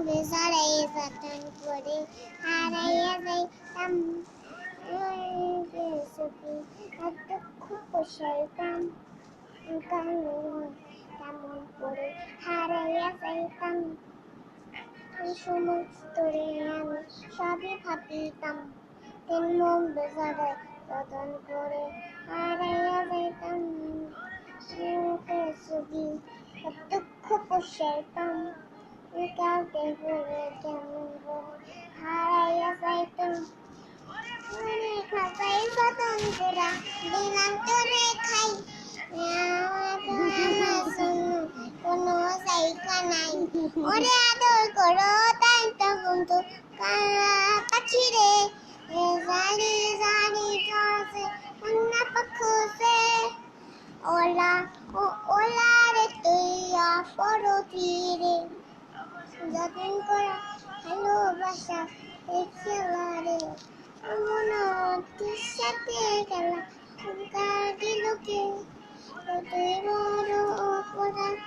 বেজারাই যতন করে হারাইয়া যাইতাম ছবি দুঃখ পোষাইতাম কেমন করে হারাইয়া যাইতাম সময় তোরে আমি সবই ভাবিতাম তিন মন বেজারাই যতন করে হারাইয়া যাইতাম ছবি দুঃখ পোষাইতাম কাউকে বলে কেমন করে হারাইয়া যাইতাম খাতাই যতন করা দিলাম তোরে খাই কোনো জায়গা নাই ওরে আদর করো তাই তখন তো পাখি রে জানি জানি চলছে কন্যা পক্ষে ওলা ওলা রে তুই পড়ো তীরে যতন করা ভালোবাসা খেলা রে মনের সাথে খেলা দিলকে তুই বড় অপরাধ